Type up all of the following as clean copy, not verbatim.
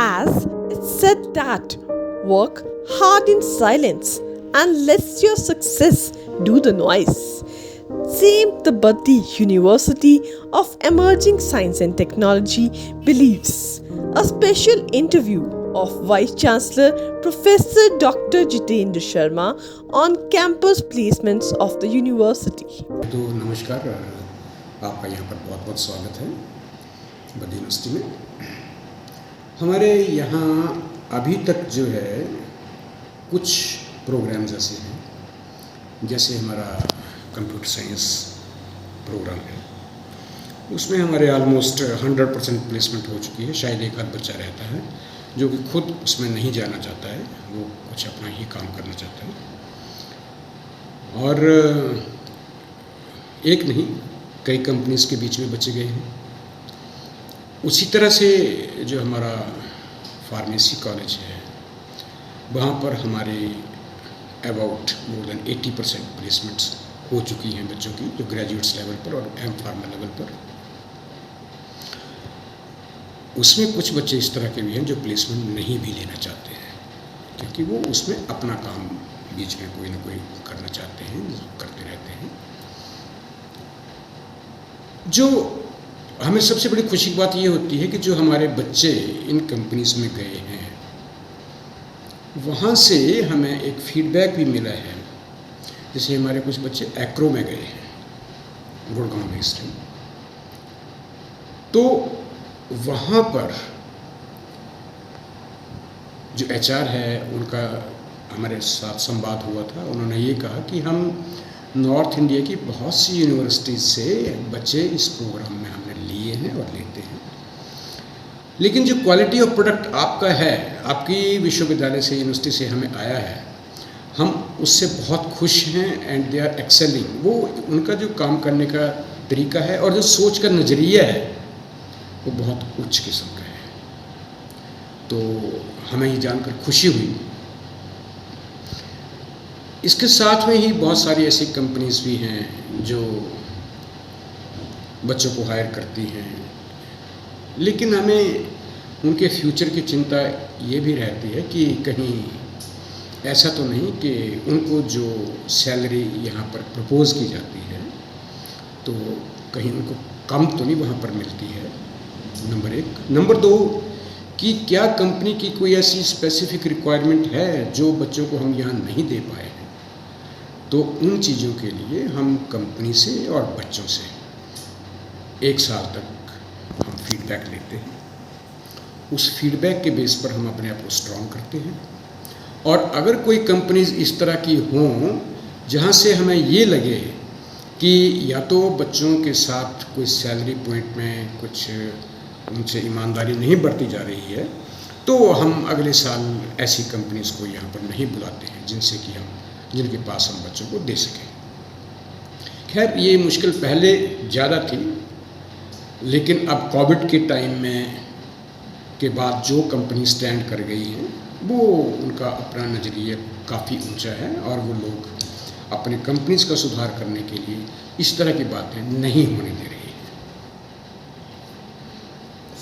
as it's said that work hard in silence and let your success do the noise. Same the Buddy University of Emerging Science and Technology believes. A special interview of Vice Chancellor Professor Dr. Jitendra Sharma on campus placements of the university. तो नमस्कार, आपका यहाँ पर बहुत बहुत स्वागत है Baddi university में। हमारे यहाँ अभी तक जो है कुछ प्रोग्राम्स ऐसे हैं, जैसे हमारा कंप्यूटर साइंस प्रोग्राम है, उसमें हमारे ऑलमोस्ट 100% प्लेसमेंट हो चुकी है। शायद एक आध बच्चा रहता है जो कि खुद उसमें नहीं जाना चाहता है, वो कुछ अपना ही काम करना चाहता है। और एक नहीं, कई कंपनीज़ के बीच में बचे गए हैं। उसी तरह से जो हमारा फार्मेसी कॉलेज है, वहाँ पर हमारे अबाउट मोर देन 80% प्लेसमेंट्स हो चुकी हैं बच्चों की, जो ग्रेजुएट्स लेवल पर और एम फार्मा लेवल पर। उसमें कुछ बच्चे इस तरह के भी हैं जो प्लेसमेंट नहीं भी लेना चाहते हैं, क्योंकि वो उसमें अपना काम बीच में कोई ना कोई करना चाहते हैं, करते रहते हैं। जो हमें सबसे बड़ी खुशी की बात ये होती है कि जो हमारे बच्चे इन कंपनीज में गए हैं, वहाँ से हमें एक फीडबैक भी मिला है। जैसे हमारे कुछ बच्चे एक्रो में गए हैं, गुड़गांव में स्थित, तो वहाँ पर जो एचआर है उनका हमारे साथ संवाद हुआ था। उन्होंने ये कहा कि हम नॉर्थ इंडिया की बहुत सी यूनिवर्सिटीज़ से बच्चे इस प्रोग्राम में हमने लिए हैं और लेते हैं, लेकिन जो क्वालिटी ऑफ प्रोडक्ट आपका है, आपकी विश्वविद्यालय से, यूनिवर्सिटी से हमें आया है, हम उससे बहुत खुश हैं एंड दे आर एक्सेलिंग। वो उनका जो काम करने का तरीका है और जो सोच का नज़रिया है वो बहुत उच्च किस्म का है। तो हमें ये जानकर खुशी हुई। इसके साथ में ही बहुत सारी ऐसी कंपनीज भी हैं जो बच्चों को हायर करती हैं, लेकिन हमें उनके फ्यूचर की चिंता ये भी रहती है कि कहीं ऐसा तो नहीं कि उनको जो सैलरी यहाँ पर प्रपोज की जाती है तो कहीं उनको कम तो नहीं वहाँ पर मिलती है, नंबर एक। नंबर दो, कि क्या कंपनी की कोई ऐसी स्पेसिफिक रिक्वायरमेंट है जो बच्चों को हम यहाँ नहीं दे पाए हैं। तो उन चीज़ों के लिए हम कंपनी से और बच्चों से 1 साल तक हम फीडबैक लेते हैं। उस फीडबैक के बेस पर हम अपने आप को स्ट्रॉन्ग करते हैं। और अगर कोई कंपनीज इस तरह की हों जहाँ से हमें ये लगे कि या तो बच्चों के साथ कोई सैलरी पॉइंट में कुछ उनसे ईमानदारी नहीं बरती जा रही है, तो हम अगले साल ऐसी कंपनीज को यहाँ पर नहीं बुलाते हैं जिनके पास हम बच्चों को दे सकें। खैर, ये मुश्किल पहले ज़्यादा थी, लेकिन अब कोविड के टाइम में के बाद जो कंपनी स्टैंड कर गई हैं, वो उनका अपना नज़रिया काफ़ी ऊंचा है और वो लोग अपने कंपनीज का सुधार करने के लिए इस तरह की बातें नहीं होने दे रही है।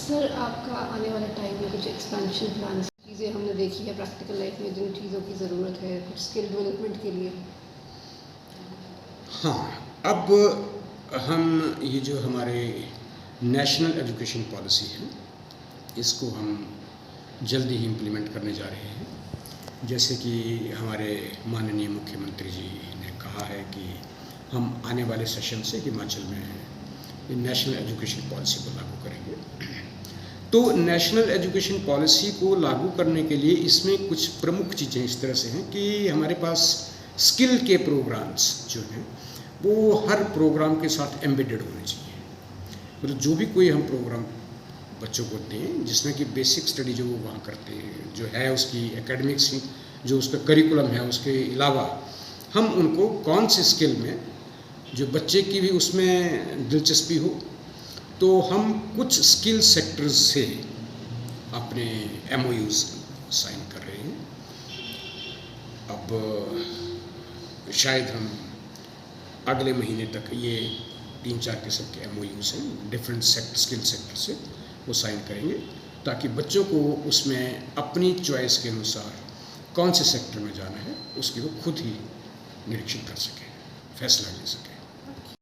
सर, आपका आने वाले टाइम में कुछ एक्सपेंशन प्लान, चीज़ें हमने देखी है प्रैक्टिकल लाइफ में जिन चीज़ों की ज़रूरत है कुछ स्किल डेवलपमेंट के लिए? हाँ, अब हम ये जो हमारे नेशनल एजुकेशन पॉलिसी है, इसको हम जल्दी ही इम्प्लीमेंट करने जा रहे हैं। जैसे कि हमारे माननीय मुख्यमंत्री जी ने कहा है कि हम आने वाले सेशन से हिमाचल में नेशनल एजुकेशन पॉलिसी को लागू करेंगे। तो नेशनल एजुकेशन पॉलिसी को लागू करने के लिए इसमें कुछ प्रमुख चीज़ें इस तरह से हैं कि हमारे पास स्किल के प्रोग्राम्स जो हैं वो हर प्रोग्राम के साथ एम्बेडेड होने चाहिए। मतलब जो भी कोई हम प्रोग्राम बच्चों को दें जिसमें कि बेसिक स्टडी जो वो वहाँ करते हैं, जो है उसकी एकेडमिक्स, जो उसका करिकुलम है, उसके अलावा हम उनको कौन से स्किल में जो बच्चे की भी उसमें दिलचस्पी हो, तो हम कुछ स्किल सेक्टर्स से अपने MOUs साइन कर रहे हैं। अब शायद हम अगले महीने तक ये 3-4 किस्म के MOUs हैं डिफरेंट स्किल सेक्टर से, वो साइन करेंगे ताकि बच्चों को उसमें अपनी चॉइस के अनुसार कौन से सेक्टर में जाना है उसकी वो खुद ही निरीक्षण कर सके, फैसला ले सके।